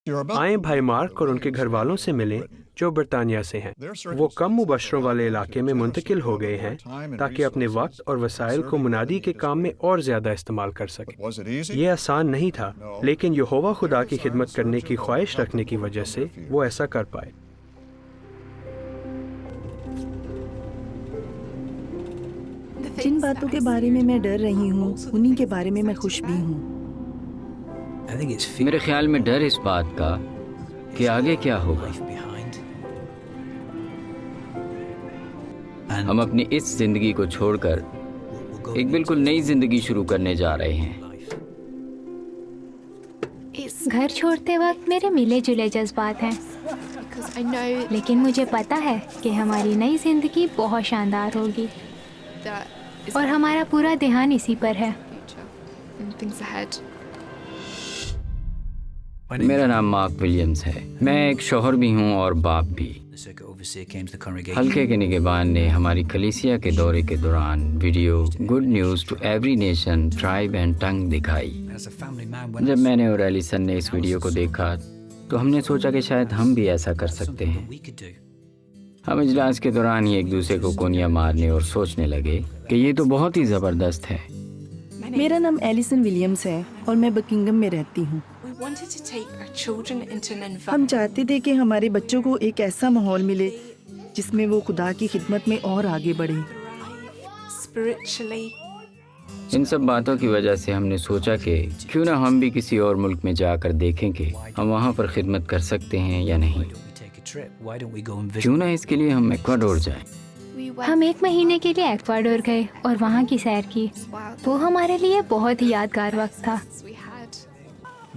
آئیں بھائی مارک اور ان کے گھر والوں سے ملیں جو برطانیہ سے ہیں۔ وہ کم مبشروں والے علاقے میں منتقل ہو گئے ہیں تاکہ اپنے وقت اور وسائل کو منادی کے کام میں اور زیادہ استعمال کر سکیں۔ یہ آسان نہیں تھا، لیکن یہوہ خدا کی خدمت کرنے کی خواہش رکھنے کی وجہ سے وہ ایسا کر پائے۔ جن باتوں کے بارے میں میں ڈر رہی ہوں انہی کے بارے میں خوش بھی ہوں۔ میرے خیال میں ڈر اس بات کا کہ آگے کیا ہوگا۔ ہم اپنی اس زندگی کو چھوڑ کر ایک بالکل نئی زندگی شروع کرنے جا رہے ہیں۔ گھر چھوڑتے وقت میرے ملے جلے جذبات ہیں، لیکن مجھے پتا ہے کہ ہماری نئی زندگی بہت شاندار ہوگی اور ہمارا پورا دھیان اسی پر ہے۔ میرا نام مارک ولیمز ہے، میں ایک شوہر بھی ہوں اور باپ بھی۔ حلقے کے نگہبان نے ہماری کلیسیا کے دورے کے دوران video good news to every nation tribe and tongue دکھائی۔ جب میں نے اور ایلیسن نے اس ویڈیو کو دیکھا تو ہم نے سوچا کہ شاید ہم بھی ایسا کر سکتے ہیں۔ ہم اجلاس کے دوران ہی ایک دوسرے کو کونیاں مارنے اور سوچنے لگے کہ یہ تو بہت ہی زبردست ہے۔ میرا نام ایلیسن ولیمز ہے اور میں بکنگم میں رہتی ہوں۔ ہم چاہتے تھے کہ ہمارے بچوں کو ایک ایسا ماحول ملے جس میں وہ خدا کی خدمت میں اور آگے بڑھیں۔ ان سب باتوں کی وجہ سے ہم نے سوچا کہ کیوں نہ ہم بھی کسی اور ملک میں جا کر دیکھیں کہ ہم وہاں پر خدمت کر سکتے ہیں یا نہیں۔ کیوں نہ اس کے لیے ہم ایکواڈور جائیں۔ ہم 1 مہینے کے لیے ایکواڈور گئے اور وہاں کی سیر کی۔ وہ ہمارے لیے بہت ہی یادگار وقت تھا۔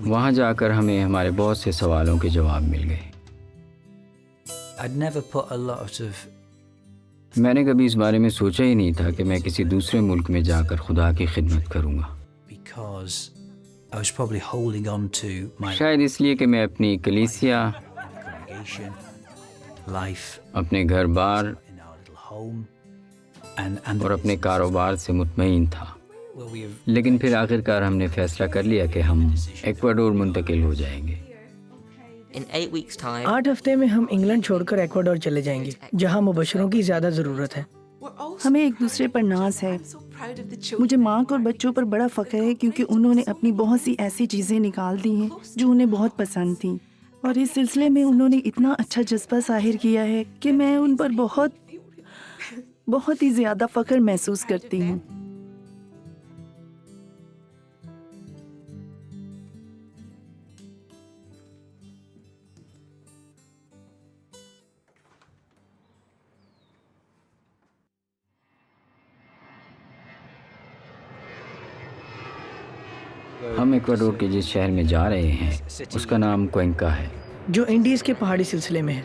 وہاں جا کر ہمیں ہمارے بہت سے سوالوں کے جواب مل گئے۔ میں نے کبھی اس بارے میں سوچا ہی نہیں تھا کہ میں کسی دوسرے ملک میں جا کر خدا کی خدمت کروں گا، شاید اس لیے کہ میں اپنی کلیسیا، اپنے گھر بار اور اپنے کاروبار سے مطمئن تھا۔ لیکن پھر آخرکار ہم نے فیصلہ کر لیا کہ ہم ایکواڈور منتقل ہو جائیں گے۔ 8 ہفتے میں ہم انگلینڈ چھوڑ کر ایکواڈور چلے جائیں گے، جہاں مبشروں کی زیادہ ضرورت ہے۔ ہمیں ایک دوسرے پر ناز ہے۔ مجھے ماں اور بچوں پر بڑا فخر ہے کیونکہ انہوں نے اپنی بہت سی ایسی چیزیں نکال دی ہیں جو انہیں بہت پسند تھیں، اور اس سلسلے میں انہوں نے اتنا اچھا جذبہ ظاہر کیا ہے کہ میں ان پر بہت ہی زیادہ فخر محسوس کرتی ہوں۔ ہم ایکواڈور کے جس شہر میں جا رہے ہیں اس کا نام کوئنکا ہے، جو انڈیز کے پہاڑی سلسلے میں ہے۔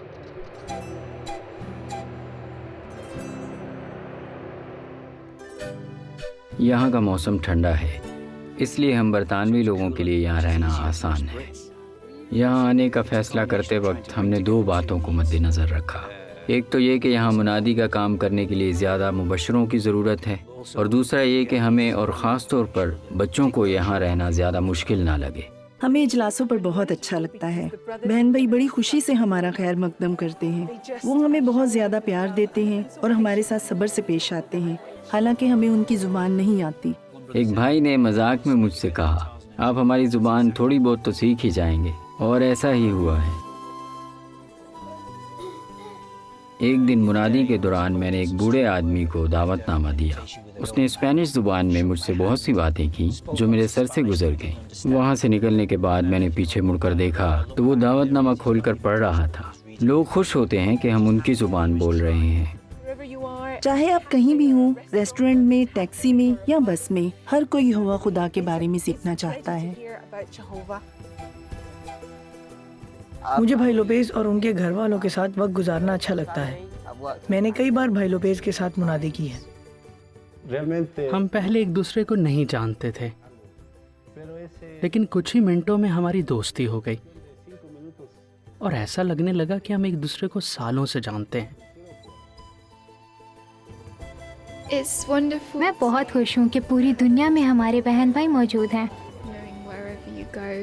یہاں کا موسم ٹھنڈا ہے، اس لیے ہم برطانوی لوگوں کے لیے یہاں رہنا آسان ہے۔ یہاں آنے کا فیصلہ کرتے وقت ہم نے 2 باتوں کو مد نظر رکھا۔ ایک تو یہ کہ یہاں منادی کا کام کرنے کے لیے زیادہ مبشروں کی ضرورت ہے، اور دوسرا یہ کہ ہمیں اور خاص طور پر بچوں کو یہاں رہنا زیادہ مشکل نہ لگے۔ ہمیں اجلاسوں پر بہت اچھا لگتا ہے۔ بہن بھائی بڑی خوشی سے ہمارا خیر مقدم کرتے ہیں۔ وہ ہمیں بہت زیادہ پیار دیتے ہیں اور ہمارے ساتھ صبر سے پیش آتے ہیں، حالانکہ ہمیں ان کی زبان نہیں آتی۔ ایک بھائی نے مذاق میں مجھ سے کہا، آپ ہماری زبان تھوڑی بہت تو سیکھ ہی جائیں گے، اور ایسا ہی ہوا ہے۔ ایک دن منادی کے دوران میں نے ایک بوڑھے آدمی کو دعوت نامہ دیا۔ اس نے اسپینش زبان میں مجھ سے بہت سی باتیں کی جو میرے سر سے گزر گئیں۔ وہاں سے نکلنے کے بعد میں نے پیچھے مڑ کر دیکھا تو وہ دعوت نامہ کھول کر پڑھ رہا تھا۔ لوگ خوش ہوتے ہیں کہ ہم ان کی زبان بول رہے ہیں۔ چاہے آپ کہیں بھی ہوں، ریسٹورنٹ میں، ٹیکسی میں یا بس میں، ہر کوئی یہوہ خدا کے بارے میں سیکھنا چاہتا ہے۔ مجھے بھائی لوپیز اور ان کے گھر والوں کے ساتھ وقت گزارنا اچھا لگتا ہے۔ میں نے کئی بار بھائی لوپیز کے ساتھ منادی کی ہے۔ ہم پہلے ایک دوسرے کو نہیں جانتے تھے، لیکن کچھ ہی منٹوں میں ہماری دوستی ہو گئی اور ایسا لگنے لگا کہ ہم ایک دوسرے کو سالوں سے جانتے ہیں۔ میں بہت خوش ہوں کہ پوری دنیا میں ہمارے بہن بھائی موجود ہیں۔